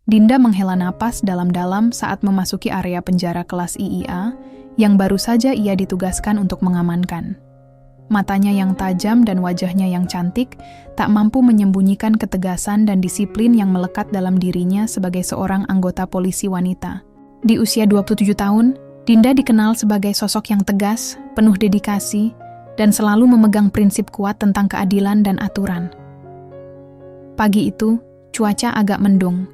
Dinda menghela napas dalam-dalam saat memasuki area penjara kelas IIA yang baru saja ia ditugaskan untuk mengamankan. Matanya yang tajam dan wajahnya yang cantik tak mampu menyembunyikan ketegasan dan disiplin yang melekat dalam dirinya sebagai seorang anggota polisi wanita. Di usia 27 tahun, Dinda dikenal sebagai sosok yang tegas, penuh dedikasi, dan selalu memegang prinsip kuat tentang keadilan dan aturan. Pagi itu, cuaca agak mendung.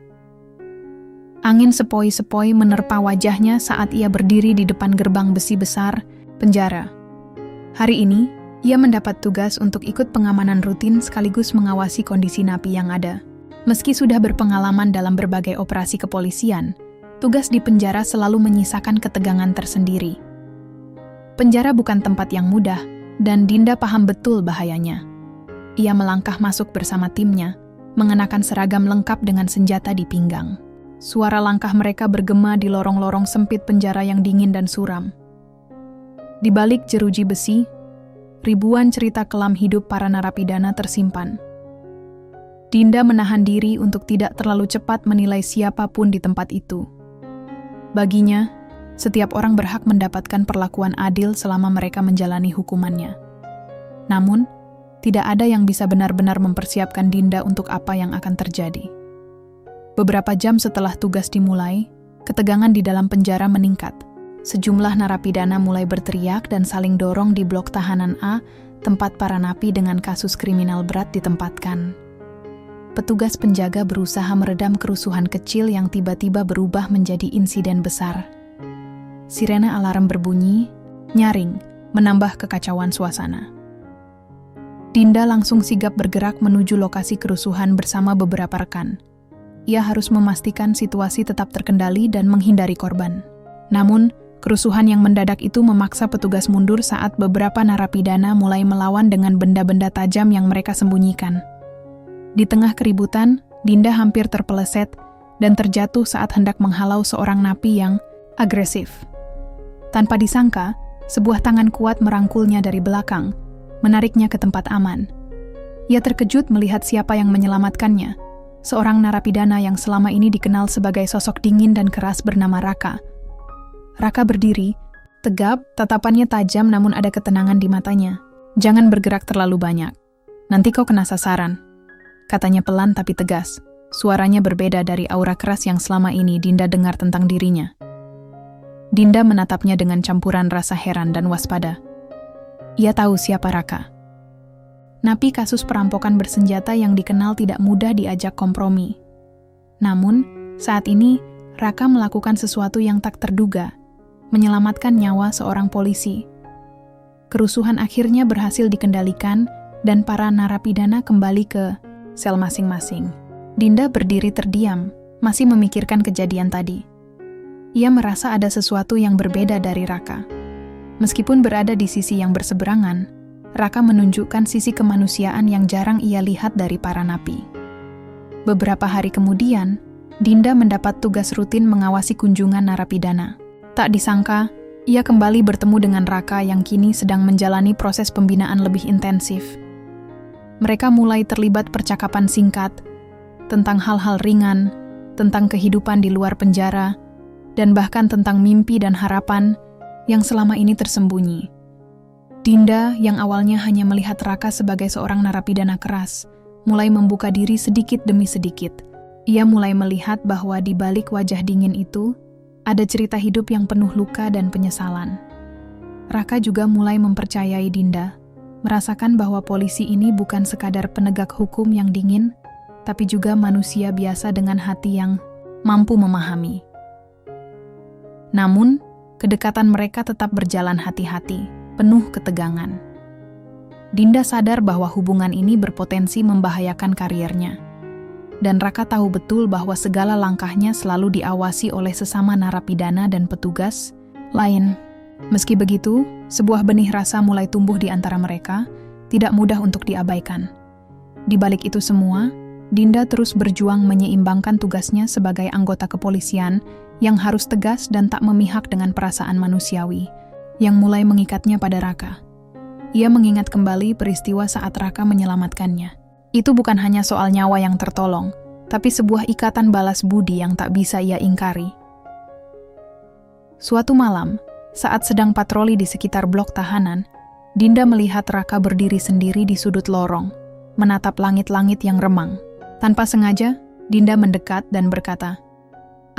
Angin sepoi-sepoi menerpa wajahnya saat ia berdiri di depan gerbang besi besar penjara. Hari ini, ia mendapat tugas untuk ikut pengamanan rutin sekaligus mengawasi kondisi napi yang ada. Meski sudah berpengalaman dalam berbagai operasi kepolisian, tugas di penjara selalu menyisakan ketegangan tersendiri. Penjara bukan tempat yang mudah, dan Dinda paham betul bahayanya. Ia melangkah masuk bersama timnya, mengenakan seragam lengkap dengan senjata di pinggang. Suara langkah mereka bergema di lorong-lorong sempit penjara yang dingin dan suram. Di balik jeruji besi, ribuan cerita kelam hidup para narapidana tersimpan. Dinda menahan diri untuk tidak terlalu cepat menilai siapapun di tempat itu. Baginya, setiap orang berhak mendapatkan perlakuan adil selama mereka menjalani hukumannya. Namun, tidak ada yang bisa benar-benar mempersiapkan Dinda untuk apa yang akan terjadi. Beberapa jam setelah tugas dimulai, ketegangan di dalam penjara meningkat. Sejumlah narapidana mulai berteriak dan saling dorong di blok tahanan A, tempat para napi dengan kasus kriminal berat ditempatkan. Petugas penjaga berusaha meredam kerusuhan kecil yang tiba-tiba berubah menjadi insiden besar. Sirene alarm berbunyi, nyaring, menambah kekacauan suasana. Dinda langsung sigap bergerak menuju lokasi kerusuhan bersama beberapa rekan. Ia harus memastikan situasi tetap terkendali dan menghindari korban. Namun, kerusuhan yang mendadak itu memaksa petugas mundur saat beberapa narapidana mulai melawan dengan benda-benda tajam yang mereka sembunyikan. Di tengah keributan, Dinda hampir terpeleset dan terjatuh saat hendak menghalau seorang napi yang agresif. Tanpa disangka, sebuah tangan kuat merangkulnya dari belakang, menariknya ke tempat aman. Ia terkejut melihat siapa yang menyelamatkannya, seorang narapidana yang selama ini dikenal sebagai sosok dingin dan keras bernama Raka. Raka berdiri, tegap, tatapannya tajam namun ada ketenangan di matanya. "Jangan bergerak terlalu banyak. Nanti kau kena sasaran," katanya pelan tapi tegas. Suaranya berbeda dari aura keras yang selama ini Dinda dengar tentang dirinya. Dinda menatapnya dengan campuran rasa heran dan waspada. Ia tahu siapa Raka. Napi kasus perampokan bersenjata yang dikenal tidak mudah diajak kompromi. Namun, saat ini, Raka melakukan sesuatu yang tak terduga, menyelamatkan nyawa seorang polisi. Kerusuhan akhirnya berhasil dikendalikan dan para narapidana kembali ke sel masing-masing. Dinda berdiri terdiam, masih memikirkan kejadian tadi. Ia merasa ada sesuatu yang berbeda dari Raka. Meskipun berada di sisi yang berseberangan, Raka menunjukkan sisi kemanusiaan yang jarang ia lihat dari para napi. Beberapa hari kemudian, Dinda mendapat tugas rutin mengawasi kunjungan narapidana. Tak disangka, ia kembali bertemu dengan Raka yang kini sedang menjalani proses pembinaan lebih intensif. Mereka mulai terlibat percakapan singkat tentang hal-hal ringan, tentang kehidupan di luar penjara, dan bahkan tentang mimpi dan harapan yang selama ini tersembunyi. Dinda, yang awalnya hanya melihat Raka sebagai seorang narapidana keras, mulai membuka diri sedikit demi sedikit. Ia mulai melihat bahwa di balik wajah dingin itu, ada cerita hidup yang penuh luka dan penyesalan. Raka juga mulai mempercayai Dinda, merasakan bahwa polisi ini bukan sekadar penegak hukum yang dingin, tapi juga manusia biasa dengan hati yang mampu memahami. Namun, kedekatan mereka tetap berjalan hati-hati, penuh ketegangan. Dinda sadar bahwa hubungan ini berpotensi membahayakan karirnya. Dan Raka tahu betul bahwa segala langkahnya selalu diawasi oleh sesama narapidana dan petugas lain. Meski begitu, sebuah benih rasa mulai tumbuh di antara mereka, tidak mudah untuk diabaikan. Di balik itu semua, Dinda terus berjuang menyeimbangkan tugasnya sebagai anggota kepolisian yang harus tegas dan tak memihak dengan perasaan manusiawi, yang mulai mengikatnya pada Raka. Ia mengingat kembali peristiwa saat Raka menyelamatkannya. Itu bukan hanya soal nyawa yang tertolong, tapi sebuah ikatan balas budi yang tak bisa ia ingkari. Suatu malam, saat sedang patroli di sekitar blok tahanan, Dinda melihat Raka berdiri sendiri di sudut lorong, menatap langit-langit yang remang. Tanpa sengaja, Dinda mendekat dan berkata,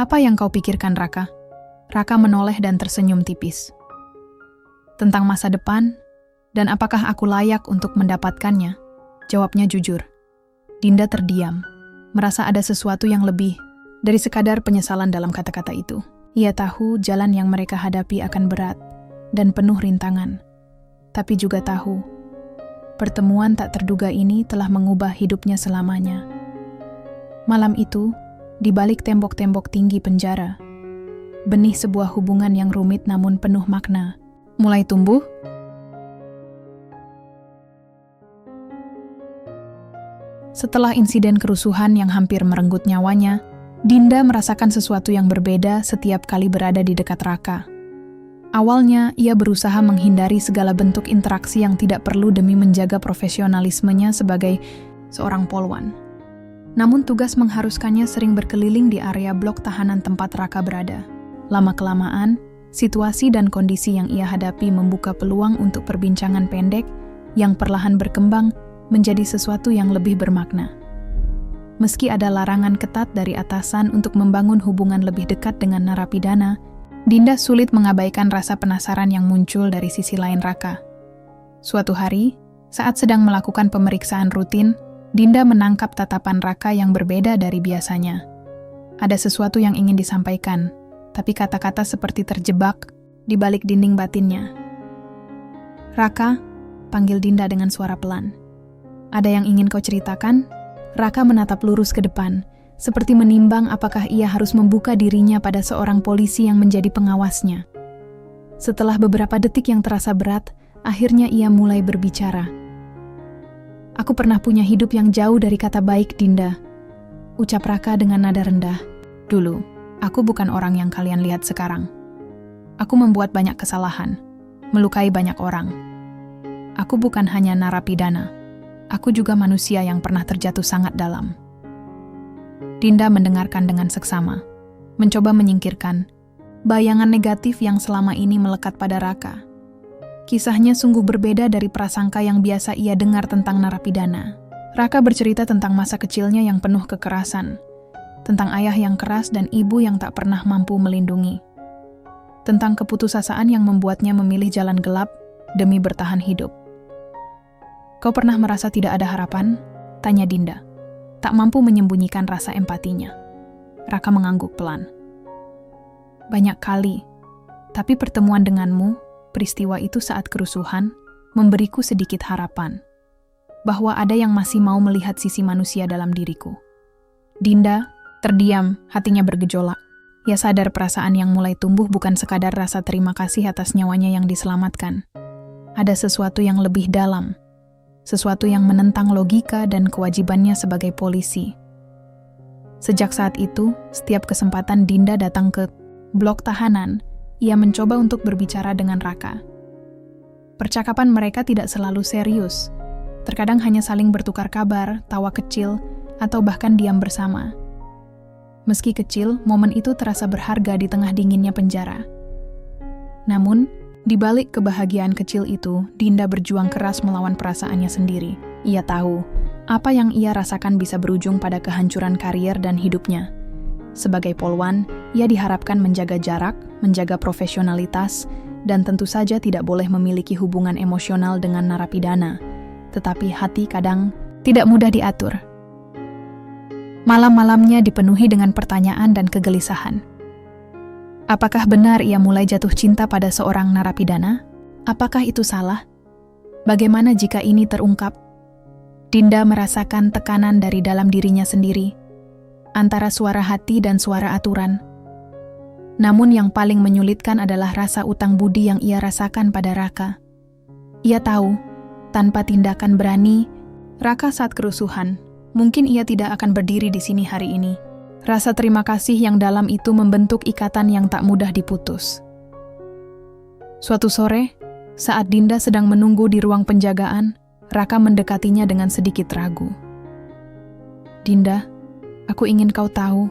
"Apa yang kau pikirkan, Raka?" Raka menoleh dan tersenyum tipis. "Tentang masa depan, dan apakah aku layak untuk mendapatkannya?" Jawabnya jujur. Dinda terdiam, merasa ada sesuatu yang lebih dari sekadar penyesalan dalam kata-kata itu. Ia tahu jalan yang mereka hadapi akan berat dan penuh rintangan. Tapi juga tahu, pertemuan tak terduga ini telah mengubah hidupnya selamanya. Malam itu, di balik tembok-tembok tinggi penjara, benih sebuah hubungan yang rumit namun penuh makna mulai tumbuh. Setelah insiden kerusuhan yang hampir merenggut nyawanya, Dinda merasakan sesuatu yang berbeda setiap kali berada di dekat Raka. Awalnya, ia berusaha menghindari segala bentuk interaksi yang tidak perlu demi menjaga profesionalismenya sebagai seorang polwan. Namun tugas mengharuskannya sering berkeliling di area blok tahanan tempat Raka berada. Lama-kelamaan, situasi dan kondisi yang ia hadapi membuka peluang untuk perbincangan pendek yang perlahan berkembang menjadi sesuatu yang lebih bermakna. Meski ada larangan ketat dari atasan untuk membangun hubungan lebih dekat dengan narapidana, Dinda sulit mengabaikan rasa penasaran yang muncul dari sisi lain Raka. Suatu hari, saat sedang melakukan pemeriksaan rutin, Dinda menangkap tatapan Raka yang berbeda dari biasanya. Ada sesuatu yang ingin disampaikan, tapi kata-kata seperti terjebak di balik dinding batinnya. "Raka," panggil Dinda dengan suara pelan. "Ada yang ingin kau ceritakan?" Raka menatap lurus ke depan, seperti menimbang apakah ia harus membuka dirinya pada seorang polisi yang menjadi pengawasnya. Setelah beberapa detik yang terasa berat, akhirnya ia mulai berbicara. "Aku pernah punya hidup yang jauh dari kata baik, Dinda," ucap Raka dengan nada rendah. "Dulu, aku bukan orang yang kalian lihat sekarang. Aku membuat banyak kesalahan, melukai banyak orang. Aku bukan hanya narapidana. Aku juga manusia yang pernah terjatuh sangat dalam." Dinda mendengarkan dengan seksama, mencoba menyingkirkan bayangan negatif yang selama ini melekat pada Raka. Kisahnya sungguh berbeda dari prasangka yang biasa ia dengar tentang narapidana. Raka bercerita tentang masa kecilnya yang penuh kekerasan, tentang ayah yang keras dan ibu yang tak pernah mampu melindungi, tentang keputusasaan yang membuatnya memilih jalan gelap demi bertahan hidup. "Kau pernah merasa tidak ada harapan?" tanya Dinda, tak mampu menyembunyikan rasa empatinya. Raka mengangguk pelan. "Banyak kali, tapi pertemuan denganmu, peristiwa itu saat kerusuhan, memberiku sedikit harapan, bahwa ada yang masih mau melihat sisi manusia dalam diriku." Dinda terdiam, hatinya bergejolak. Ia sadar perasaan yang mulai tumbuh bukan sekadar rasa terima kasih atas nyawanya yang diselamatkan. Ada sesuatu yang lebih dalam, sesuatu yang menentang logika dan kewajibannya sebagai polisi. Sejak saat itu, setiap kesempatan Dinda datang ke blok tahanan, ia mencoba untuk berbicara dengan Raka. Percakapan mereka tidak selalu serius, terkadang hanya saling bertukar kabar, tawa kecil, atau bahkan diam bersama. Meski kecil, momen itu terasa berharga di tengah dinginnya penjara. Namun, di balik kebahagiaan kecil itu, Dinda berjuang keras melawan perasaannya sendiri. Ia tahu, apa yang ia rasakan bisa berujung pada kehancuran karier dan hidupnya. Sebagai polwan, ia diharapkan menjaga jarak, menjaga profesionalitas, dan tentu saja tidak boleh memiliki hubungan emosional dengan narapidana. Tetapi hati kadang tidak mudah diatur. Malam-malamnya dipenuhi dengan pertanyaan dan kegelisahan. Apakah benar ia mulai jatuh cinta pada seorang narapidana? Apakah itu salah? Bagaimana jika ini terungkap? Dinda merasakan tekanan dari dalam dirinya sendiri, antara suara hati dan suara aturan. Namun yang paling menyulitkan adalah rasa utang budi yang ia rasakan pada Raka. Ia tahu, tanpa tindakan berani, Raka saat kerusuhan, mungkin ia tidak akan berdiri di sini hari ini. Rasa terima kasih yang dalam itu membentuk ikatan yang tak mudah diputus. Suatu sore, saat Dinda sedang menunggu di ruang penjagaan, Raka mendekatinya dengan sedikit ragu. "Dinda, Aku ingin kau tahu.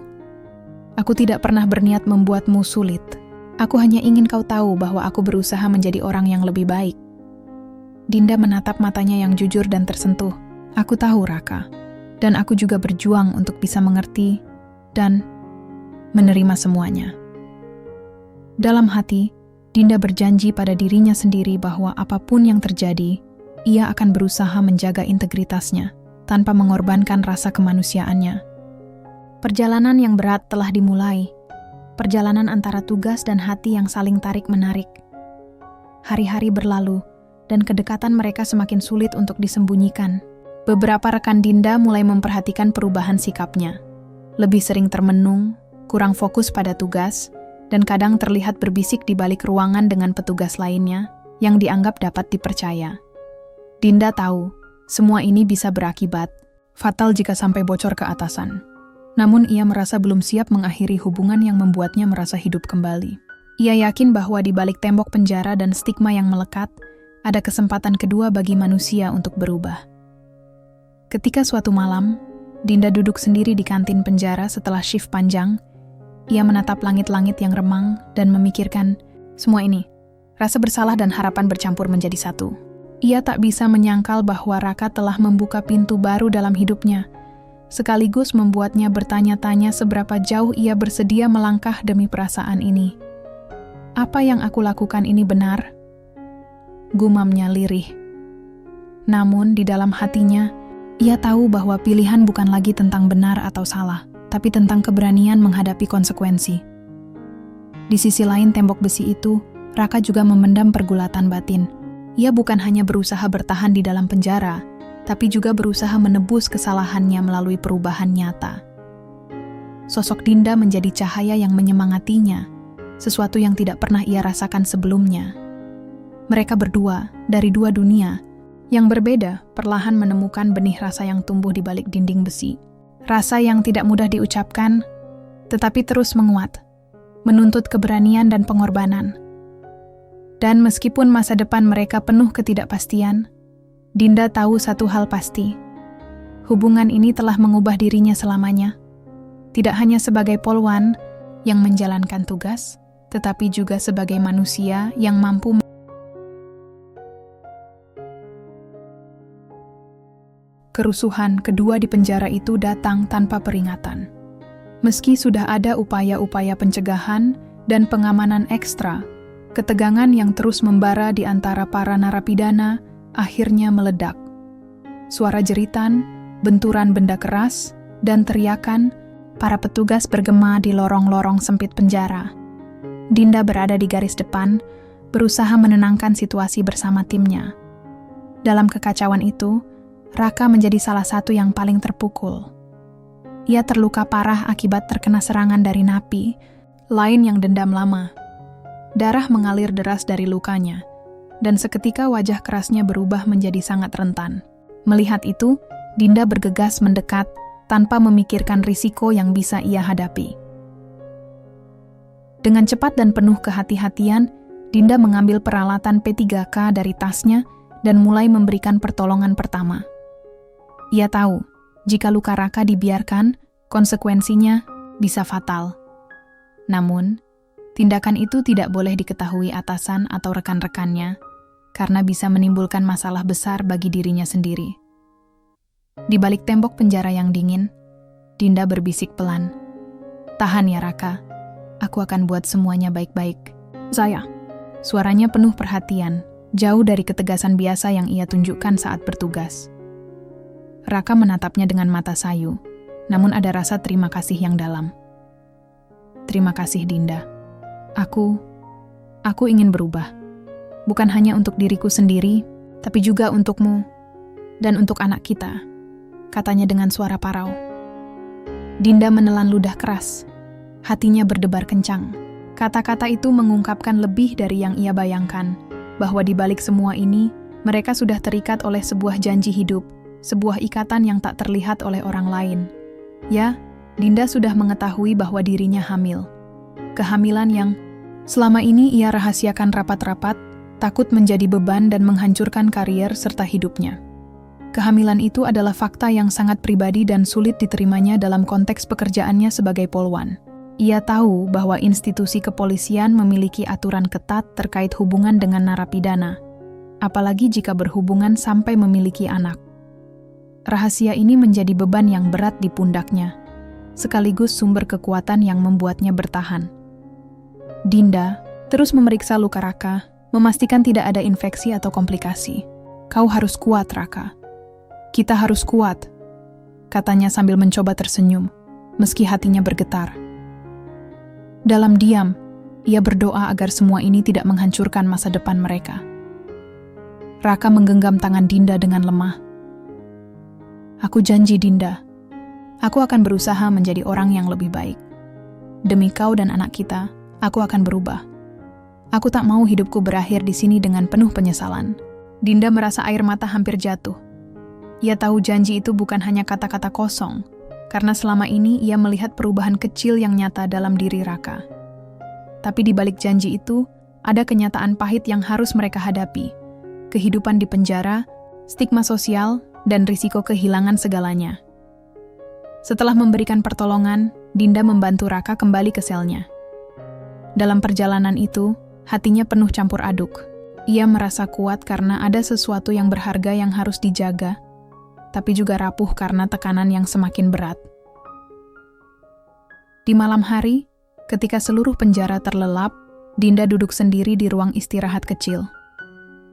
Aku tidak pernah berniat membuatmu sulit. Aku hanya ingin kau tahu bahwa aku berusaha menjadi orang yang lebih baik. Dinda menatap matanya yang jujur dan tersentuh. Aku tahu, Raka. Dan aku juga berjuang untuk bisa mengerti dan menerima semuanya. Dalam hati, Dinda berjanji pada dirinya sendiri bahwa apapun yang terjadi, ia akan berusaha menjaga integritasnya tanpa mengorbankan rasa kemanusiaannya. Perjalanan yang berat telah dimulai. Perjalanan antara tugas dan hati yang saling tarik-menarik. Hari-hari berlalu, dan kedekatan mereka semakin sulit untuk disembunyikan. Beberapa rekan Dinda mulai memperhatikan perubahan sikapnya. Lebih sering termenung, kurang fokus pada tugas, dan kadang terlihat berbisik di balik ruangan dengan petugas lainnya yang dianggap dapat dipercaya. Dinda tahu, semua ini bisa berakibat fatal jika sampai bocor ke atasan. Namun ia merasa belum siap mengakhiri hubungan yang membuatnya merasa hidup kembali. Ia yakin bahwa di balik tembok penjara dan stigma yang melekat, ada kesempatan kedua bagi manusia untuk berubah. Ketika suatu malam, Dinda duduk sendiri di kantin penjara setelah shift panjang, ia menatap langit-langit yang remang dan memikirkan semua ini. Rasa bersalah dan harapan bercampur menjadi satu. Ia tak bisa menyangkal bahwa Raka telah membuka pintu baru dalam hidupnya, sekaligus membuatnya bertanya-tanya seberapa jauh ia bersedia melangkah demi perasaan ini. Apa yang aku lakukan ini benar? Gumamnya lirih. Namun di dalam hatinya, ia tahu bahwa pilihan bukan lagi tentang benar atau salah, tapi tentang keberanian menghadapi konsekuensi. Di sisi lain tembok besi itu, Raka juga memendam pergulatan batin. Ia bukan hanya berusaha bertahan di dalam penjara, tapi juga berusaha menebus kesalahannya melalui perubahan nyata. Sosok Dinda menjadi cahaya yang menyemangatinya, sesuatu yang tidak pernah ia rasakan sebelumnya. Mereka berdua, dari dua dunia, yang berbeda, perlahan menemukan benih rasa yang tumbuh di balik dinding besi. Rasa yang tidak mudah diucapkan, tetapi terus menguat, menuntut keberanian dan pengorbanan. Dan meskipun masa depan mereka penuh ketidakpastian, Dinda tahu satu hal pasti. Hubungan ini telah mengubah dirinya selamanya. Tidak hanya sebagai polwan yang menjalankan tugas, tetapi juga sebagai manusia yang mampu Kerusuhan kedua di penjara itu datang tanpa peringatan. Meski sudah ada upaya-upaya pencegahan dan pengamanan ekstra, ketegangan yang terus membara di antara para narapidana akhirnya meledak. Suara jeritan, benturan benda keras, dan teriakan para petugas bergema di lorong-lorong sempit penjara. Dinda berada di garis depan, berusaha menenangkan situasi bersama timnya. Dalam kekacauan itu, Raka menjadi salah satu yang paling terpukul. Ia terluka parah akibat terkena serangan dari napi, lain yang dendam lama. Darah mengalir deras dari lukanya, dan seketika wajah kerasnya berubah menjadi sangat rentan. Melihat itu, Dinda bergegas mendekat tanpa memikirkan risiko yang bisa ia hadapi. Dengan cepat dan penuh kehati-hatian, Dinda mengambil peralatan P3K dari tasnya dan mulai memberikan pertolongan pertama. Ia tahu, jika luka Raka dibiarkan, konsekuensinya bisa fatal. Namun, tindakan itu tidak boleh diketahui atasan atau rekan-rekannya, karena bisa menimbulkan masalah besar bagi dirinya sendiri. Di balik tembok penjara yang dingin, Dinda berbisik pelan. "Tahan ya Raka, aku akan buat semuanya baik-baik." "Saya." Suaranya penuh perhatian, jauh dari ketegasan biasa yang ia tunjukkan saat bertugas. Raka menatapnya dengan mata sayu, namun ada rasa terima kasih yang dalam. "Terima kasih Dinda. Aku ingin berubah. Bukan hanya untuk diriku sendiri, tapi juga untukmu dan untuk anak kita," katanya dengan suara parau. Dinda menelan ludah keras. Hatinya berdebar kencang. Kata-kata itu mengungkapkan lebih dari yang ia bayangkan, bahwa di balik semua ini, mereka sudah terikat oleh sebuah janji hidup, sebuah ikatan yang tak terlihat oleh orang lain. Ya, Dinda sudah mengetahui bahwa dirinya hamil. Kehamilan yang selama ini ia rahasiakan rapat-rapat, takut menjadi beban dan menghancurkan karier serta hidupnya. Kehamilan itu adalah fakta yang sangat pribadi dan sulit diterimanya dalam konteks pekerjaannya sebagai polwan. Ia tahu bahwa institusi kepolisian memiliki aturan ketat terkait hubungan dengan narapidana, apalagi jika berhubungan sampai memiliki anak. Rahasia ini menjadi beban yang berat di pundaknya, sekaligus sumber kekuatan yang membuatnya bertahan. Dinda terus memeriksa luka Raka, memastikan tidak ada infeksi atau komplikasi. "Kau harus kuat, Raka. Kita harus kuat," katanya sambil mencoba tersenyum, meski hatinya bergetar. Dalam diam, ia berdoa agar semua ini tidak menghancurkan masa depan mereka. Raka menggenggam tangan Dinda dengan lemah. "Aku janji, Dinda. Aku akan berusaha menjadi orang yang lebih baik. Demi kau dan anak kita, aku akan berubah. Aku tak mau hidupku berakhir di sini dengan penuh penyesalan." Dinda merasa air mata hampir jatuh. Ia tahu janji itu bukan hanya kata-kata kosong, karena selama ini ia melihat perubahan kecil yang nyata dalam diri Raka. Tapi di balik janji itu, ada kenyataan pahit yang harus mereka hadapi. Kehidupan di penjara, stigma sosial, dan risiko kehilangan segalanya. Setelah memberikan pertolongan, Dinda membantu Raka kembali ke selnya. Dalam perjalanan itu, hatinya penuh campur aduk. Ia merasa kuat karena ada sesuatu yang berharga yang harus dijaga, tapi juga rapuh karena tekanan yang semakin berat. Di malam hari, ketika seluruh penjara terlelap, Dinda duduk sendiri di ruang istirahat kecil.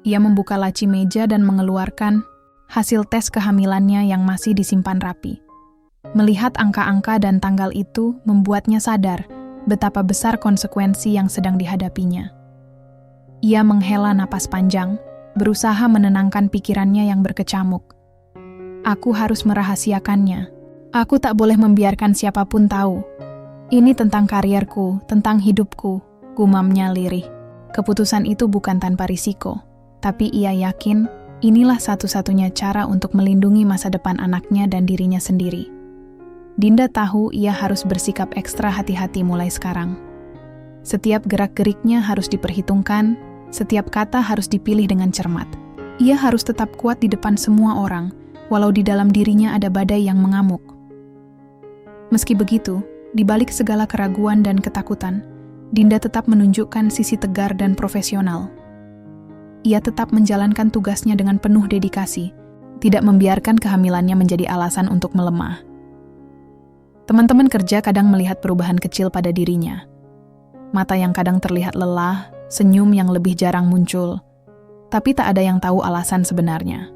Ia membuka laci meja dan mengeluarkan hasil tes kehamilannya yang masih disimpan rapi. Melihat angka-angka dan tanggal itu membuatnya sadar betapa besar konsekuensi yang sedang dihadapinya. Ia menghela napas panjang, berusaha menenangkan pikirannya yang berkecamuk. "Aku harus merahasiakannya. Aku tak boleh membiarkan siapapun tahu. Ini tentang karierku, tentang hidupku," gumamnya lirih. Keputusan itu bukan tanpa risiko, tapi ia yakin inilah satu-satunya cara untuk melindungi masa depan anaknya dan dirinya sendiri. Dinda tahu ia harus bersikap ekstra hati-hati mulai sekarang. Setiap gerak-geriknya harus diperhitungkan, setiap kata harus dipilih dengan cermat. Ia harus tetap kuat di depan semua orang, walau di dalam dirinya ada badai yang mengamuk. Meski begitu, di balik segala keraguan dan ketakutan, Dinda tetap menunjukkan sisi tegar dan profesional. Ia tetap menjalankan tugasnya dengan penuh dedikasi, tidak membiarkan kehamilannya menjadi alasan untuk melemah. Teman-teman kerja kadang melihat perubahan kecil pada dirinya. Mata yang kadang terlihat lelah, senyum yang lebih jarang muncul, tapi tak ada yang tahu alasan sebenarnya.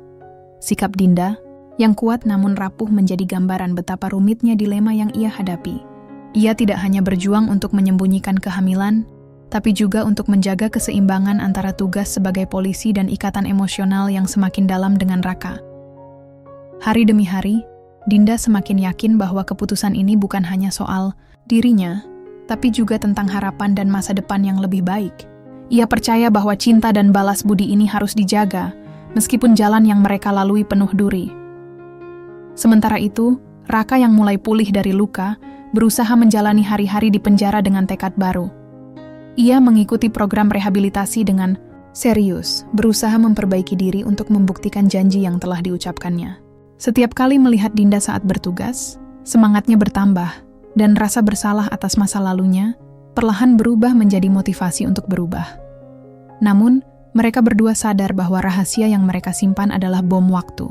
Sikap Dinda, yang kuat namun rapuh, menjadi gambaran betapa rumitnya dilema yang ia hadapi. Ia tidak hanya berjuang untuk menyembunyikan kehamilan, tapi juga untuk menjaga keseimbangan antara tugas sebagai polisi dan ikatan emosional yang semakin dalam dengan Raka. Hari demi hari, Dinda semakin yakin bahwa keputusan ini bukan hanya soal dirinya, tapi juga tentang harapan dan masa depan yang lebih baik. Ia percaya bahwa cinta dan balas budi ini harus dijaga, meskipun jalan yang mereka lalui penuh duri. Sementara itu, Raka yang mulai pulih dari luka, berusaha menjalani hari-hari di penjara dengan tekad baru. Ia mengikuti program rehabilitasi dengan serius, berusaha memperbaiki diri untuk membuktikan janji yang telah diucapkannya. Setiap kali melihat Dinda saat bertugas, semangatnya bertambah, dan rasa bersalah atas masa lalunya perlahan berubah menjadi motivasi untuk berubah. Namun, mereka berdua sadar bahwa rahasia yang mereka simpan adalah bom waktu.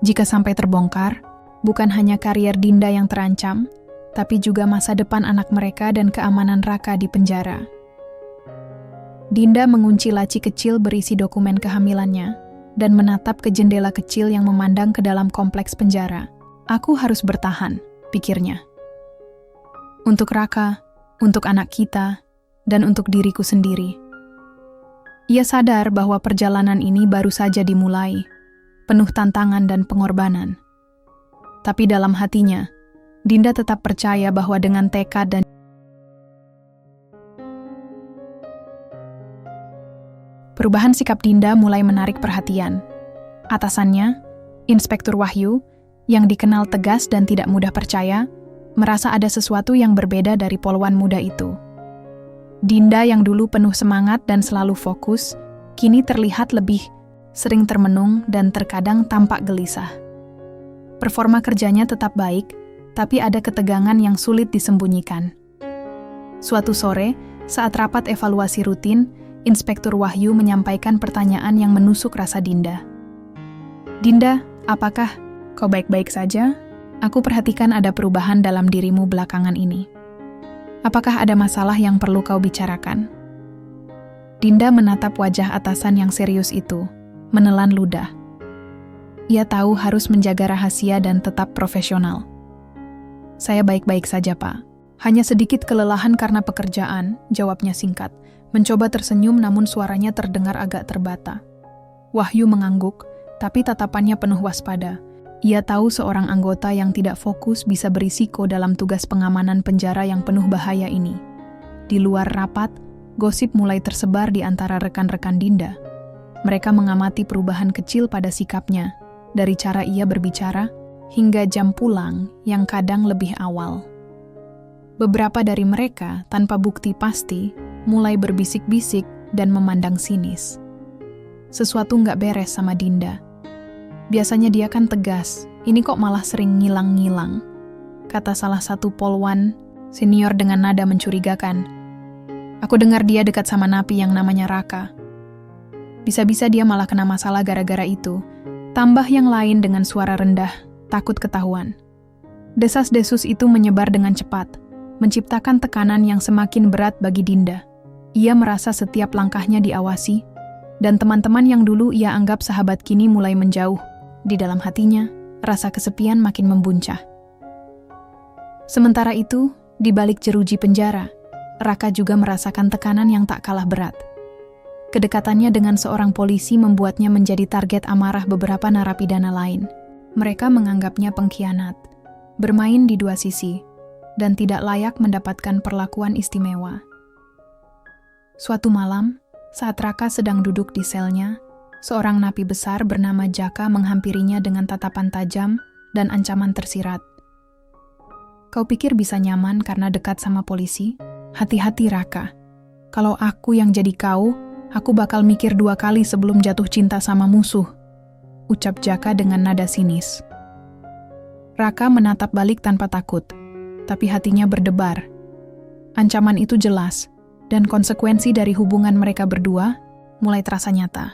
Jika sampai terbongkar, bukan hanya karier Dinda yang terancam, tapi juga masa depan anak mereka dan keamanan Raka di penjara. Dinda mengunci laci kecil berisi dokumen kehamilannya dan menatap ke jendela kecil yang memandang ke dalam kompleks penjara. "Aku harus bertahan," pikirnya. "Untuk Raka, untuk anak kita, dan untuk diriku sendiri." Ia sadar bahwa perjalanan ini baru saja dimulai, penuh tantangan dan pengorbanan. Tapi dalam hatinya, Dinda tetap percaya bahwa dengan tekad dan perubahan sikap Dinda mulai menarik perhatian. Atasannya, Inspektur Wahyu, yang dikenal tegas dan tidak mudah percaya, merasa ada sesuatu yang berbeda dari polwan muda itu. Dinda yang dulu penuh semangat dan selalu fokus, kini terlihat lebih sering termenung dan terkadang tampak gelisah. Performa kerjanya tetap baik, tapi ada ketegangan yang sulit disembunyikan. Suatu sore, saat rapat evaluasi rutin, Inspektur Wahyu menyampaikan pertanyaan yang menusuk rasa Dinda. "Dinda, apakah kau baik-baik saja? Aku perhatikan ada perubahan dalam dirimu belakangan ini. Apakah ada masalah yang perlu kau bicarakan?" Dinda menatap wajah atasan yang serius itu, menelan ludah. Ia tahu harus menjaga rahasia dan tetap profesional. "Saya baik-baik saja, Pak. Hanya sedikit kelelahan karena pekerjaan," jawabnya singkat. Mencoba tersenyum namun suaranya terdengar agak terbata. Wahyu mengangguk, tapi tatapannya penuh waspada. Ia tahu seorang anggota yang tidak fokus bisa berisiko dalam tugas pengamanan penjara yang penuh bahaya ini. Di luar rapat, gosip mulai tersebar di antara rekan-rekan Dinda. Mereka mengamati perubahan kecil pada sikapnya, dari cara ia berbicara hingga jam pulang yang kadang lebih awal. Beberapa dari mereka, tanpa bukti pasti, mulai berbisik-bisik dan memandang sinis. Sesuatu nggak beres sama Dinda. Biasanya dia kan tegas, ini kok malah sering ngilang-ngilang, kata salah satu polwan senior dengan nada mencurigakan. "Aku dengar dia dekat sama napi yang namanya Raka. Bisa-bisa dia malah kena masalah gara-gara itu," tambah yang lain dengan suara rendah, takut ketahuan. Desas-desus itu menyebar dengan cepat, menciptakan tekanan yang semakin berat bagi Dinda. Ia merasa setiap langkahnya diawasi, dan teman-teman yang dulu ia anggap sahabat kini mulai menjauh. Di dalam hatinya, rasa kesepian makin membuncah. Sementara itu, di balik jeruji penjara, Raka juga merasakan tekanan yang tak kalah berat. Kedekatannya dengan seorang polisi membuatnya menjadi target amarah beberapa narapidana lain. Mereka menganggapnya pengkhianat, bermain di dua sisi, dan tidak layak mendapatkan perlakuan istimewa. Suatu malam, saat Raka sedang duduk di selnya, seorang napi besar bernama Jaka menghampirinya dengan tatapan tajam dan ancaman tersirat. "Kau pikir bisa nyaman karena dekat sama polisi? Hati-hati, Raka. Kalau aku yang jadi kau, aku bakal mikir 2 kali sebelum jatuh cinta sama musuh," ucap Jaka dengan nada sinis. Raka menatap balik tanpa takut, tapi hatinya berdebar. Ancaman itu jelas, dan konsekuensi dari hubungan mereka berdua mulai terasa nyata.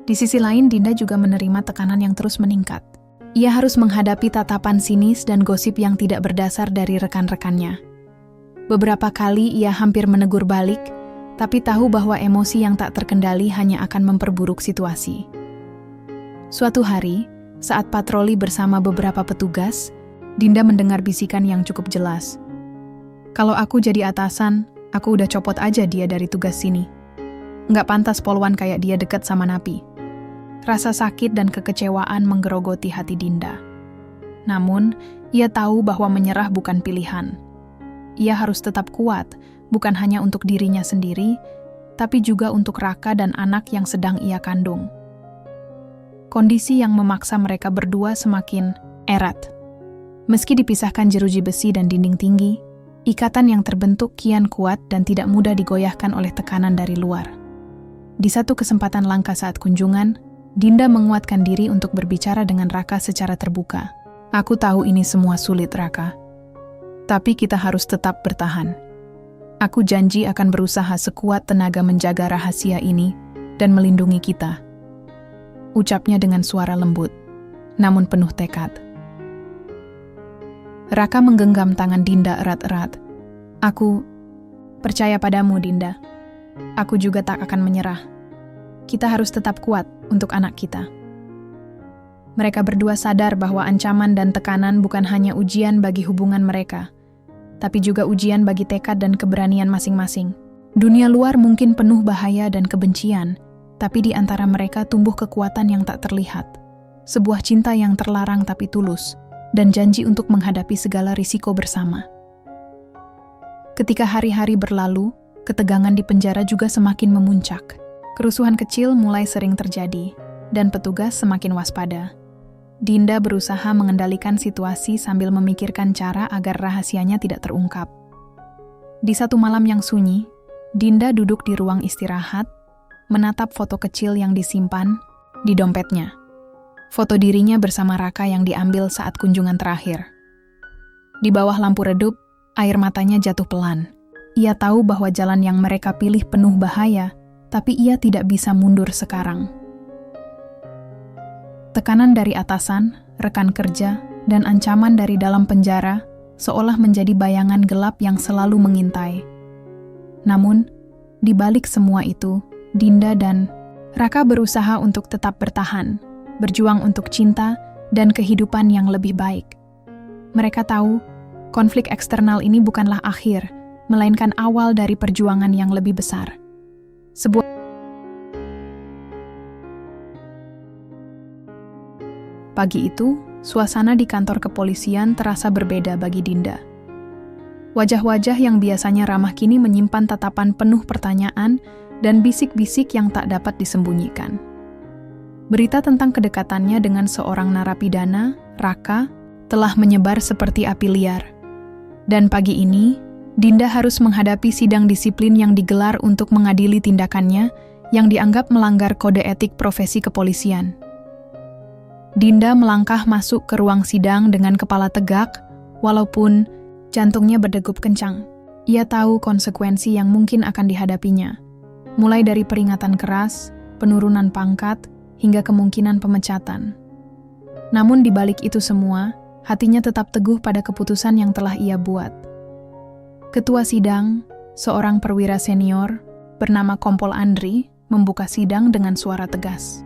Di sisi lain, Dinda juga menerima tekanan yang terus meningkat. Ia harus menghadapi tatapan sinis dan gosip yang tidak berdasar dari rekan-rekannya. Beberapa kali ia hampir menegur balik, tapi tahu bahwa emosi yang tak terkendali hanya akan memperburuk situasi. Suatu hari, saat patroli bersama beberapa petugas, Dinda mendengar bisikan yang cukup jelas. "Kalau aku jadi atasan, aku udah copot aja dia dari tugas sini. Nggak pantas polwan kayak dia dekat sama napi." Rasa sakit dan kekecewaan menggerogoti hati Dinda. Namun, ia tahu bahwa menyerah bukan pilihan. Ia harus tetap kuat, bukan hanya untuk dirinya sendiri, tapi juga untuk Raka dan anak yang sedang ia kandung. Kondisi yang memaksa mereka berdua semakin erat. Meski dipisahkan jeruji besi dan dinding tinggi, ikatan yang terbentuk kian kuat dan tidak mudah digoyahkan oleh tekanan dari luar. Di satu kesempatan langka saat kunjungan, Dinda menguatkan diri untuk berbicara dengan Raka secara terbuka. "Aku tahu ini semua sulit, Raka. Tapi kita harus tetap bertahan. Aku janji akan berusaha sekuat tenaga menjaga rahasia ini dan melindungi kita," ucapnya dengan suara lembut, namun penuh tekad. Raka menggenggam tangan Dinda erat-erat. "Aku percaya padamu, Dinda. Aku juga tak akan menyerah. Kita harus tetap kuat untuk anak kita." Mereka berdua sadar bahwa ancaman dan tekanan bukan hanya ujian bagi hubungan mereka, tapi juga ujian bagi tekad dan keberanian masing-masing. Dunia luar mungkin penuh bahaya dan kebencian, tapi di antara mereka tumbuh kekuatan yang tak terlihat. Sebuah cinta yang terlarang tapi tulus, dan janji untuk menghadapi segala risiko bersama. Ketika hari-hari berlalu, ketegangan di penjara juga semakin memuncak. Kerusuhan kecil mulai sering terjadi, dan petugas semakin waspada. Dinda berusaha mengendalikan situasi sambil memikirkan cara agar rahasianya tidak terungkap. Di satu malam yang sunyi, Dinda duduk di ruang istirahat, menatap foto kecil yang disimpan, di dompetnya. Foto dirinya bersama Raka yang diambil saat kunjungan terakhir. Di bawah lampu redup, air matanya jatuh pelan. Ia tahu bahwa jalan yang mereka pilih penuh bahaya, tapi ia tidak bisa mundur sekarang. Tekanan dari atasan, rekan kerja, dan ancaman dari dalam penjara seolah menjadi bayangan gelap yang selalu mengintai. Namun, di balik semua itu, Dinda dan Raka berusaha untuk tetap bertahan, berjuang untuk cinta dan kehidupan yang lebih baik. Mereka tahu, konflik eksternal ini bukanlah akhir, melainkan awal dari perjuangan yang lebih besar. Pagi itu, suasana di kantor kepolisian terasa berbeda bagi Dinda. Wajah-wajah yang biasanya ramah kini menyimpan tatapan penuh pertanyaan dan bisik-bisik yang tak dapat disembunyikan. Berita tentang kedekatannya dengan seorang narapidana, Raka, telah menyebar seperti api liar. Dan pagi ini, Dinda harus menghadapi sidang disiplin yang digelar untuk mengadili tindakannya yang dianggap melanggar kode etik profesi kepolisian. Dinda melangkah masuk ke ruang sidang dengan kepala tegak, walaupun jantungnya berdegup kencang. Ia tahu konsekuensi yang mungkin akan dihadapinya, mulai dari peringatan keras, penurunan pangkat, hingga kemungkinan pemecatan. Namun di balik itu semua, hatinya tetap teguh pada keputusan yang telah ia buat. Ketua sidang, seorang perwira senior, bernama Kompol Andri, membuka sidang dengan suara tegas.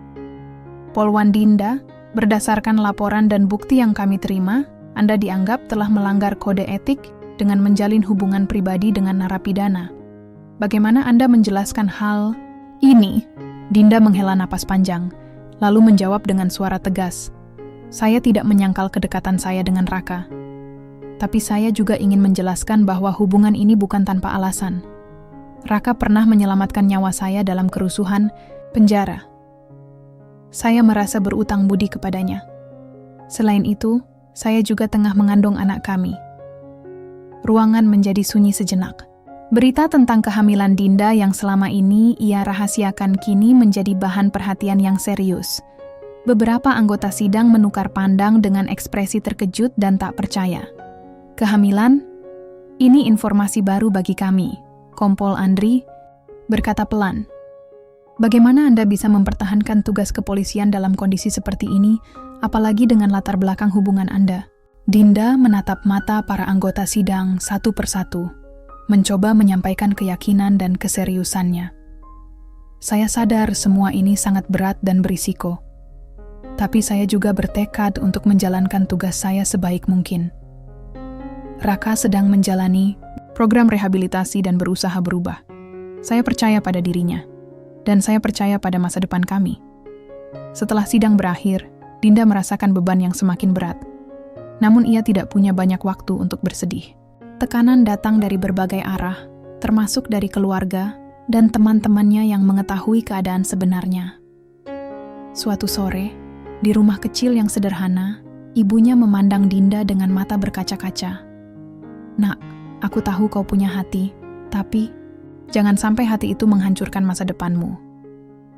Polwan Dinda, berdasarkan laporan dan bukti yang kami terima, Anda dianggap telah melanggar kode etik dengan menjalin hubungan pribadi dengan narapidana. Bagaimana Anda menjelaskan hal ini? Dinda menghela napas panjang, lalu menjawab dengan suara tegas. Saya tidak menyangkal kedekatan saya dengan Raka. Tapi saya juga ingin menjelaskan bahwa hubungan ini bukan tanpa alasan. Raka pernah menyelamatkan nyawa saya dalam kerusuhan penjara. Saya merasa berutang budi kepadanya. Selain itu, saya juga tengah mengandung anak kami. Ruangan menjadi sunyi sejenak. Berita tentang kehamilan Dinda yang selama ini ia rahasiakan kini menjadi bahan perhatian yang serius. Beberapa anggota sidang menukar pandang dengan ekspresi terkejut dan tak percaya. Kehamilan? Ini informasi baru bagi kami, Kompol Andri berkata pelan. Bagaimana Anda bisa mempertahankan tugas kepolisian dalam kondisi seperti ini, apalagi dengan latar belakang hubungan Anda? Dinda menatap mata para anggota sidang satu persatu, mencoba menyampaikan keyakinan dan keseriusannya. Saya sadar semua ini sangat berat dan berisiko, tapi saya juga bertekad untuk menjalankan tugas saya sebaik mungkin. Raka sedang menjalani program rehabilitasi dan berusaha berubah. Saya percaya pada dirinya, dan saya percaya pada masa depan kami. Setelah sidang berakhir, Dinda merasakan beban yang semakin berat. Namun ia tidak punya banyak waktu untuk bersedih. Tekanan datang dari berbagai arah, termasuk dari keluarga dan teman-temannya yang mengetahui keadaan sebenarnya. Suatu sore, di rumah kecil yang sederhana, ibunya memandang Dinda dengan mata berkaca-kaca. Nak, aku tahu kau punya hati, tapi jangan sampai hati itu menghancurkan masa depanmu.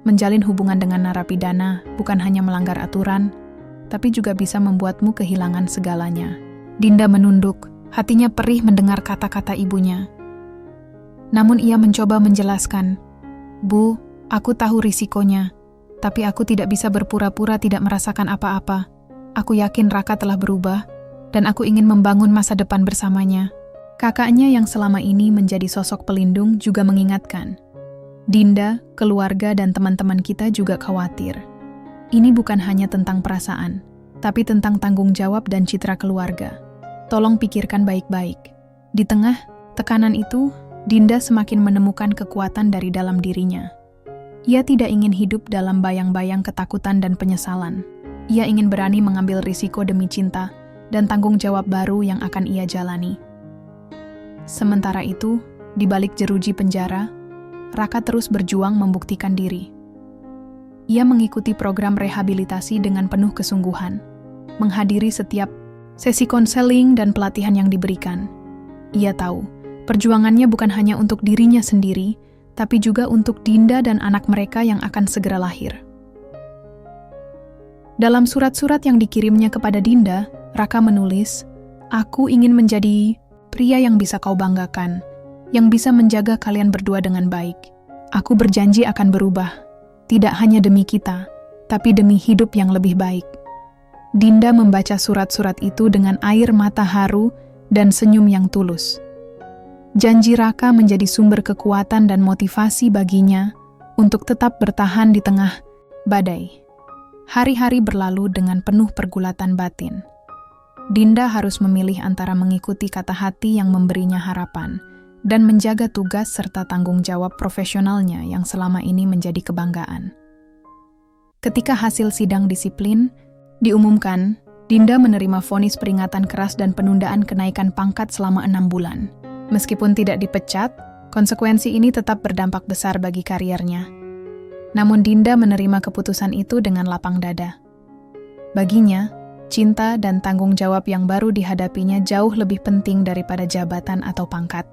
Menjalin hubungan dengan narapidana bukan hanya melanggar aturan, tapi juga bisa membuatmu kehilangan segalanya. Dinda menunduk, hatinya perih mendengar kata-kata ibunya. Namun ia mencoba menjelaskan, Bu, aku tahu risikonya, tapi aku tidak bisa berpura-pura tidak merasakan apa-apa. Aku yakin Raka telah berubah, dan aku ingin membangun masa depan bersamanya. Kakaknya yang selama ini menjadi sosok pelindung juga mengingatkan. Dinda, keluarga, dan teman-teman kita juga khawatir. Ini bukan hanya tentang perasaan, tapi tentang tanggung jawab dan citra keluarga. Tolong pikirkan baik-baik. Di tengah tekanan itu, Dinda semakin menemukan kekuatan dari dalam dirinya. Ia tidak ingin hidup dalam bayang-bayang ketakutan dan penyesalan. Ia ingin berani mengambil risiko demi cinta dan tanggung jawab baru yang akan ia jalani. Sementara itu, di balik jeruji penjara, Raka terus berjuang membuktikan diri. Ia mengikuti program rehabilitasi dengan penuh kesungguhan, menghadiri setiap sesi konseling dan pelatihan yang diberikan. Ia tahu, perjuangannya bukan hanya untuk dirinya sendiri, tapi juga untuk Dinda dan anak mereka yang akan segera lahir. Dalam surat-surat yang dikirimnya kepada Dinda, Raka menulis, "Aku ingin menjadi pria yang bisa kau banggakan, yang bisa menjaga kalian berdua dengan baik. Aku berjanji akan berubah, tidak hanya demi kita, tapi demi hidup yang lebih baik." Dinda membaca surat-surat itu dengan air mata haru dan senyum yang tulus. Janji Raka menjadi sumber kekuatan dan motivasi baginya untuk tetap bertahan di tengah badai. Hari-hari berlalu dengan penuh pergulatan batin. Dinda harus memilih antara mengikuti kata hati yang memberinya harapan dan menjaga tugas serta tanggung jawab profesionalnya yang selama ini menjadi kebanggaan. Ketika hasil sidang disiplin diumumkan, Dinda menerima vonis peringatan keras dan penundaan kenaikan pangkat selama 6 bulan. Meskipun tidak dipecat, konsekuensi ini tetap berdampak besar bagi kariernya. Namun Dinda menerima keputusan itu dengan lapang dada. Baginya, cinta dan tanggung jawab yang baru dihadapinya jauh lebih penting daripada jabatan atau pangkat.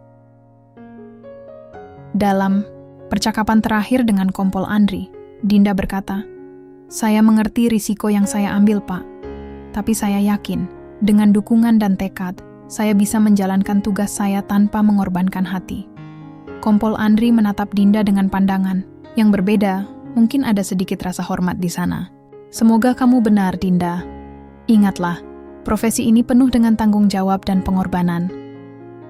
Dalam percakapan terakhir dengan Kompol Andri, Dinda berkata, "Saya mengerti risiko yang saya ambil, Pak. Tapi saya yakin, dengan dukungan dan tekad, saya bisa menjalankan tugas saya tanpa mengorbankan hati." Kompol Andri menatap Dinda dengan pandangan yang berbeda, mungkin ada sedikit rasa hormat di sana. "Semoga kamu benar, Dinda. Ingatlah, profesi ini penuh dengan tanggung jawab dan pengorbanan."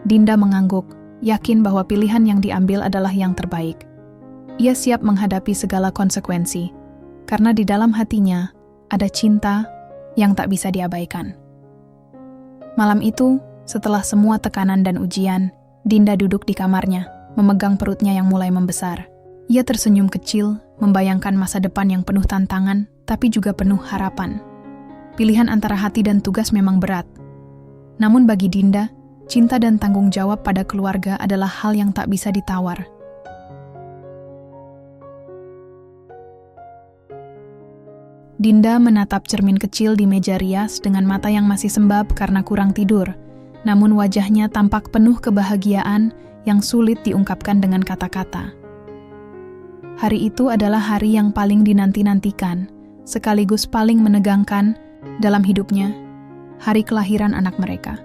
Dinda mengangguk, yakin bahwa pilihan yang diambil adalah yang terbaik. Ia siap menghadapi segala konsekuensi, karena di dalam hatinya ada cinta yang tak bisa diabaikan. Malam itu, setelah semua tekanan dan ujian, Dinda duduk di kamarnya, memegang perutnya yang mulai membesar. Ia tersenyum kecil, membayangkan masa depan yang penuh tantangan, tapi juga penuh harapan. Pilihan antara hati dan tugas memang berat. Namun bagi Dinda, cinta dan tanggung jawab pada keluarga adalah hal yang tak bisa ditawar. Dinda menatap cermin kecil di meja rias dengan mata yang masih sembab karena kurang tidur, namun wajahnya tampak penuh kebahagiaan yang sulit diungkapkan dengan kata-kata. Hari itu adalah hari yang paling dinanti-nantikan, sekaligus paling menegangkan dalam hidupnya, hari kelahiran anak mereka.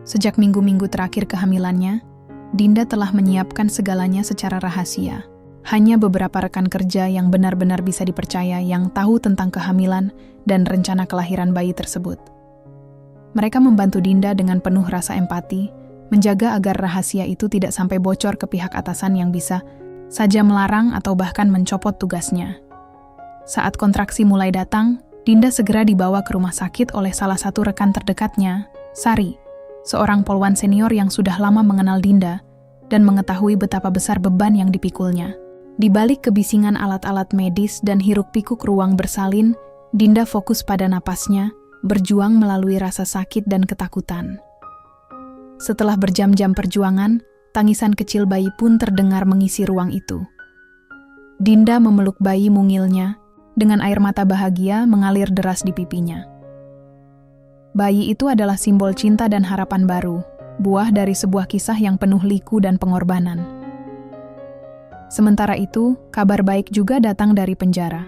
Sejak minggu-minggu terakhir kehamilannya, Dinda telah menyiapkan segalanya secara rahasia. Hanya beberapa rekan kerja yang benar-benar bisa dipercaya yang tahu tentang kehamilan dan rencana kelahiran bayi tersebut. Mereka membantu Dinda dengan penuh rasa empati, menjaga agar rahasia itu tidak sampai bocor ke pihak atasan yang bisa saja melarang atau bahkan mencopot tugasnya. Saat kontraksi mulai datang, Dinda segera dibawa ke rumah sakit oleh salah satu rekan terdekatnya, Sari, seorang polwan senior yang sudah lama mengenal Dinda dan mengetahui betapa besar beban yang dipikulnya. Di balik kebisingan alat-alat medis dan hiruk-pikuk ruang bersalin, Dinda fokus pada napasnya, berjuang melalui rasa sakit dan ketakutan. Setelah berjam-jam perjuangan, tangisan kecil bayi pun terdengar mengisi ruang itu. Dinda memeluk bayi mungilnya, dengan air mata bahagia mengalir deras di pipinya. Bayi itu adalah simbol cinta dan harapan baru, buah dari sebuah kisah yang penuh liku dan pengorbanan. Sementara itu, kabar baik juga datang dari penjara.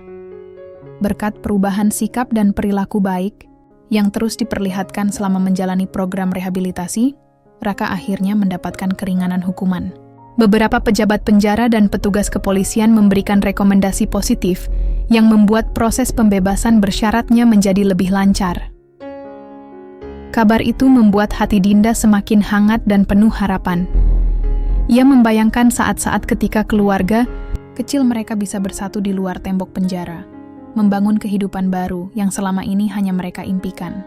Berkat perubahan sikap dan perilaku baik yang terus diperlihatkan selama menjalani program rehabilitasi, Raka akhirnya mendapatkan keringanan hukuman. Beberapa pejabat penjara dan petugas kepolisian memberikan rekomendasi positif yang membuat proses pembebasan bersyaratnya menjadi lebih lancar. Kabar itu membuat hati Dinda semakin hangat dan penuh harapan. Ia membayangkan saat-saat ketika keluarga kecil mereka bisa bersatu di luar tembok penjara, membangun kehidupan baru yang selama ini hanya mereka impikan.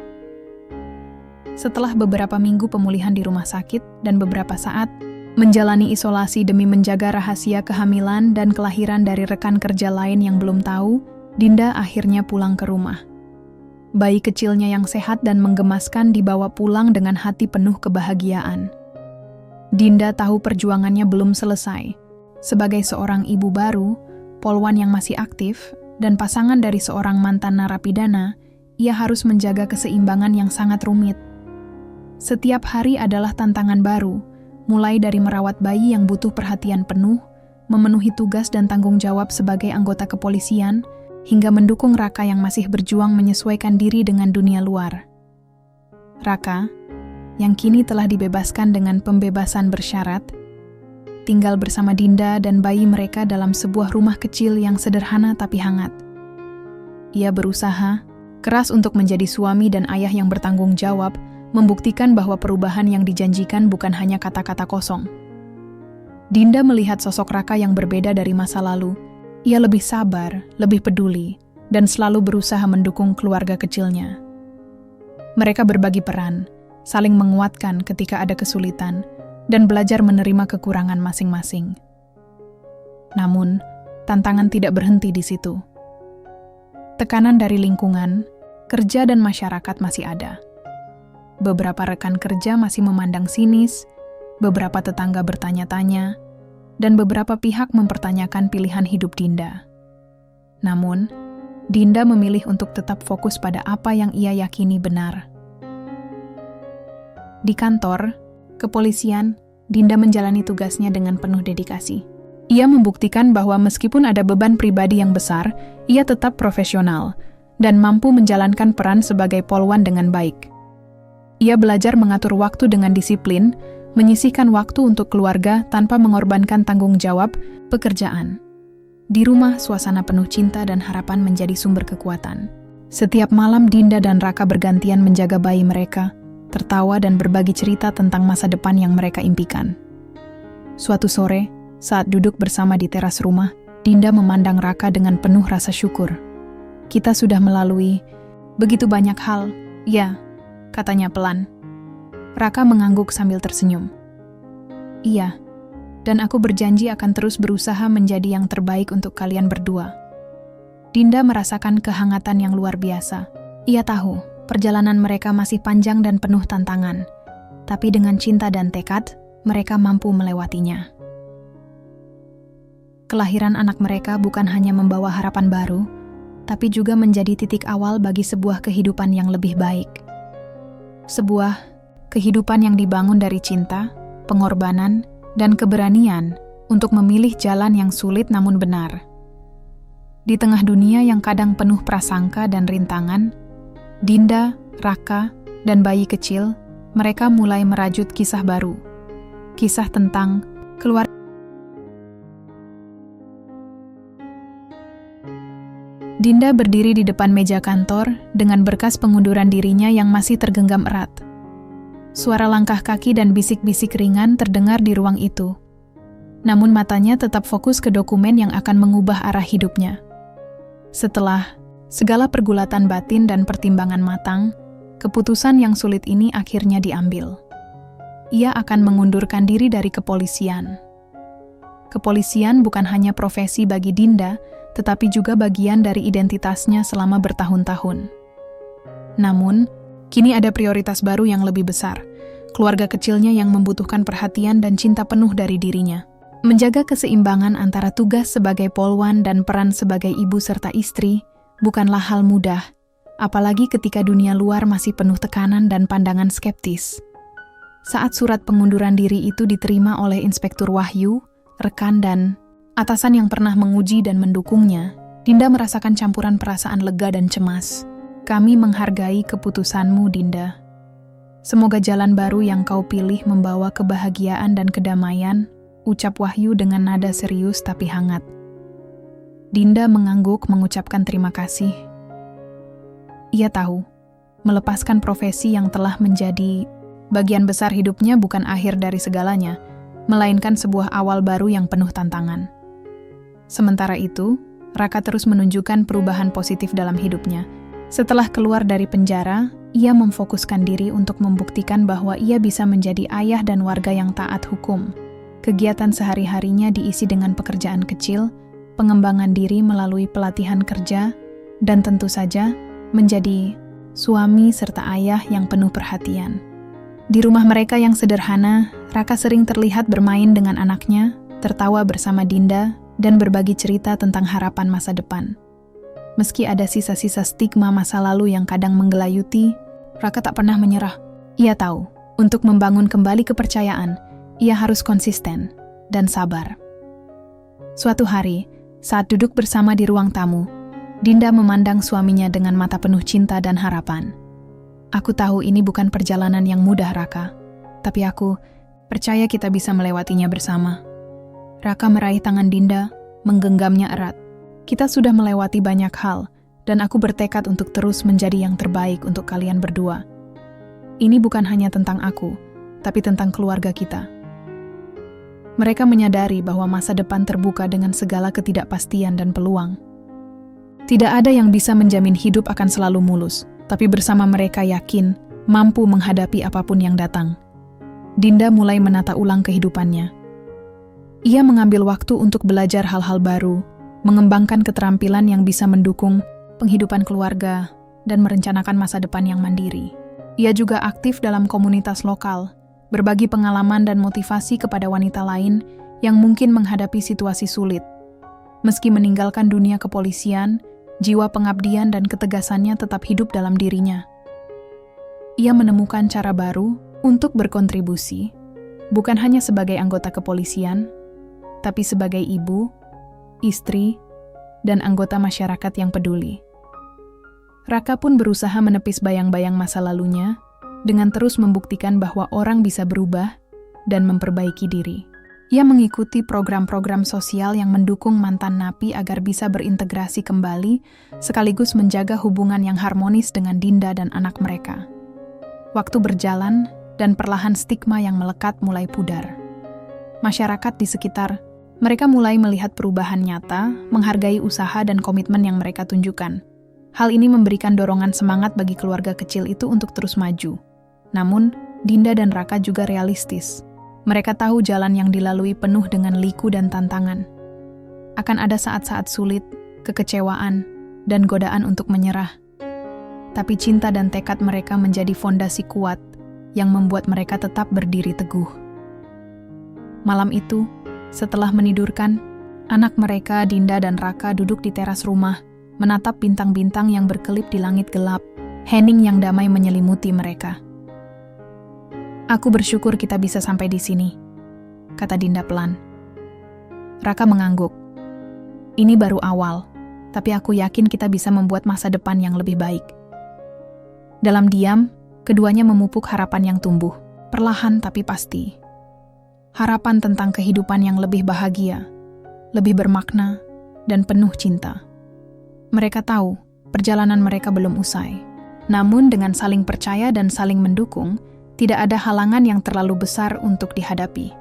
Setelah beberapa minggu pemulihan di rumah sakit dan beberapa saat menjalani isolasi demi menjaga rahasia kehamilan dan kelahiran dari rekan kerja lain yang belum tahu, Dinda akhirnya pulang ke rumah. Bayi kecilnya yang sehat dan menggemaskan dibawa pulang dengan hati penuh kebahagiaan. Dinda tahu perjuangannya belum selesai. Sebagai seorang ibu baru, polwan yang masih aktif, dan pasangan dari seorang mantan narapidana, ia harus menjaga keseimbangan yang sangat rumit. Setiap hari adalah tantangan baru, mulai dari merawat bayi yang butuh perhatian penuh, memenuhi tugas dan tanggung jawab sebagai anggota kepolisian, hingga mendukung Raka yang masih berjuang menyesuaikan diri dengan dunia luar. Raka, yang kini telah dibebaskan dengan pembebasan bersyarat, tinggal bersama Dinda dan bayi mereka dalam sebuah rumah kecil yang sederhana tapi hangat. Ia berusaha keras untuk menjadi suami dan ayah yang bertanggung jawab, membuktikan bahwa perubahan yang dijanjikan bukan hanya kata-kata kosong. Dinda melihat sosok Raka yang berbeda dari masa lalu. Ia lebih sabar, lebih peduli, dan selalu berusaha mendukung keluarga kecilnya. Mereka berbagi peran, saling menguatkan ketika ada kesulitan, dan belajar menerima kekurangan masing-masing. Namun, tantangan tidak berhenti di situ. Tekanan dari lingkungan, kerja dan masyarakat masih ada. Beberapa rekan kerja masih memandang sinis, beberapa tetangga bertanya-tanya, dan beberapa pihak mempertanyakan pilihan hidup Dinda. Namun, Dinda memilih untuk tetap fokus pada apa yang ia yakini benar. Di kantor, kepolisian, Dinda menjalani tugasnya dengan penuh dedikasi. Ia membuktikan bahwa meskipun ada beban pribadi yang besar, ia tetap profesional dan mampu menjalankan peran sebagai polwan dengan baik. Ia belajar mengatur waktu dengan disiplin, menyisihkan waktu untuk keluarga tanpa mengorbankan tanggung jawab pekerjaan. Di rumah, suasana penuh cinta dan harapan menjadi sumber kekuatan. Setiap malam Dinda dan Raka bergantian menjaga bayi mereka, tertawa dan berbagi cerita tentang masa depan yang mereka impikan. Suatu sore, saat duduk bersama di teras rumah, Dinda memandang Raka dengan penuh rasa syukur. "Kita sudah melalui begitu banyak hal." "Ya," katanya pelan. Raka mengangguk sambil tersenyum. "Iya, dan aku berjanji akan terus berusaha menjadi yang terbaik untuk kalian berdua." Dinda merasakan kehangatan yang luar biasa. Ia tahu, perjalanan mereka masih panjang dan penuh tantangan, tapi dengan cinta dan tekad, mereka mampu melewatinya. Kelahiran anak mereka bukan hanya membawa harapan baru, tapi juga menjadi titik awal bagi sebuah kehidupan yang lebih baik. Sebuah kehidupan yang dibangun dari cinta, pengorbanan, dan keberanian untuk memilih jalan yang sulit namun benar. Di tengah dunia yang kadang penuh prasangka dan rintangan, Dinda, Raka, dan bayi kecil, mereka mulai merajut kisah baru. Kisah tentang keluarga. Dinda berdiri di depan meja kantor dengan berkas pengunduran dirinya yang masih tergenggam erat. Suara langkah kaki dan bisik-bisik ringan terdengar di ruang itu. Namun matanya tetap fokus ke dokumen yang akan mengubah arah hidupnya. Setelah segala pergulatan batin dan pertimbangan matang, keputusan yang sulit ini akhirnya diambil. Ia akan mengundurkan diri dari kepolisian. Kepolisian bukan hanya profesi bagi Dinda, tetapi juga bagian dari identitasnya selama bertahun-tahun. Namun, kini ada prioritas baru yang lebih besar, keluarga kecilnya yang membutuhkan perhatian dan cinta penuh dari dirinya. Menjaga keseimbangan antara tugas sebagai polwan dan peran sebagai ibu serta istri bukanlah hal mudah, apalagi ketika dunia luar masih penuh tekanan dan pandangan skeptis. Saat surat pengunduran diri itu diterima oleh Inspektur Wahyu, rekan dan atasan yang pernah menguji dan mendukungnya, Dinda merasakan campuran perasaan lega dan cemas. "Kami menghargai keputusanmu, Dinda. Semoga jalan baru yang kau pilih membawa kebahagiaan dan kedamaian," ucap Wahyu dengan nada serius tapi hangat. Dinda mengangguk mengucapkan terima kasih. Ia tahu, melepaskan profesi yang telah menjadi bagian besar hidupnya bukan akhir dari segalanya, melainkan sebuah awal baru yang penuh tantangan. Sementara itu, Raka terus menunjukkan perubahan positif dalam hidupnya. Setelah keluar dari penjara, ia memfokuskan diri untuk membuktikan bahwa ia bisa menjadi ayah dan warga yang taat hukum. Kegiatan sehari-harinya diisi dengan pekerjaan kecil, pengembangan diri melalui pelatihan kerja, dan tentu saja menjadi suami serta ayah yang penuh perhatian. Di rumah mereka yang sederhana, Raka sering terlihat bermain dengan anaknya, tertawa bersama Dinda, dan berbagi cerita tentang harapan masa depan. Meski ada sisa-sisa stigma masa lalu yang kadang menggelayuti, Raka tak pernah menyerah. Ia tahu, untuk membangun kembali kepercayaan, ia harus konsisten dan sabar. Suatu hari, saat duduk bersama di ruang tamu, Dinda memandang suaminya dengan mata penuh cinta dan harapan. Aku tahu ini bukan perjalanan yang mudah, Raka. Tapi aku percaya kita bisa melewatinya bersama. Raka meraih tangan Dinda, menggenggamnya erat. Kita sudah melewati banyak hal, dan aku bertekad untuk terus menjadi yang terbaik untuk kalian berdua. Ini bukan hanya tentang aku, tapi tentang keluarga kita. Mereka menyadari bahwa masa depan terbuka dengan segala ketidakpastian dan peluang. Tidak ada yang bisa menjamin hidup akan selalu mulus, tapi bersama mereka yakin mampu menghadapi apapun yang datang. Dinda mulai menata ulang kehidupannya. Ia mengambil waktu untuk belajar hal-hal baru, mengembangkan keterampilan yang bisa mendukung penghidupan keluarga, dan merencanakan masa depan yang mandiri. Ia juga aktif dalam komunitas lokal, berbagi pengalaman dan motivasi kepada wanita lain yang mungkin menghadapi situasi sulit. Meski meninggalkan dunia kepolisian, jiwa pengabdian dan ketegasannya tetap hidup dalam dirinya. Ia menemukan cara baru untuk berkontribusi, bukan hanya sebagai anggota kepolisian, tapi sebagai ibu, istri, dan anggota masyarakat yang peduli. Raka pun berusaha menepis bayang-bayang masa lalunya dengan terus membuktikan bahwa orang bisa berubah dan memperbaiki diri. Ia mengikuti program-program sosial yang mendukung mantan napi agar bisa berintegrasi kembali, sekaligus menjaga hubungan yang harmonis dengan Dinda dan anak mereka. Waktu berjalan, dan perlahan stigma yang melekat mulai pudar. Masyarakat di sekitar, mereka mulai melihat perubahan nyata, menghargai usaha dan komitmen yang mereka tunjukkan. Hal ini memberikan dorongan semangat bagi keluarga kecil itu untuk terus maju. Namun, Dinda dan Raka juga realistis. Mereka tahu jalan yang dilalui penuh dengan liku dan tantangan. Akan ada saat-saat sulit, kekecewaan, dan godaan untuk menyerah. Tapi cinta dan tekad mereka menjadi fondasi kuat yang membuat mereka tetap berdiri teguh. Malam itu, setelah menidurkan, anak mereka, Dinda dan Raka, duduk di teras rumah, menatap bintang-bintang yang berkelip di langit gelap, hening yang damai menyelimuti mereka. Aku bersyukur kita bisa sampai di sini, kata Dinda pelan. Raka mengangguk. Ini baru awal, tapi aku yakin kita bisa membuat masa depan yang lebih baik. Dalam diam, keduanya memupuk harapan yang tumbuh, perlahan tapi pasti. Harapan tentang kehidupan yang lebih bahagia, lebih bermakna, dan penuh cinta. Mereka tahu perjalanan mereka belum usai. Namun dengan saling percaya dan saling mendukung, tidak ada halangan yang terlalu besar untuk dihadapi.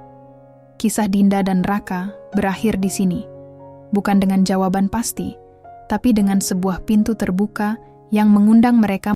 Kisah Dinda dan Raka berakhir di sini, bukan dengan jawaban pasti, tapi dengan sebuah pintu terbuka yang mengundang mereka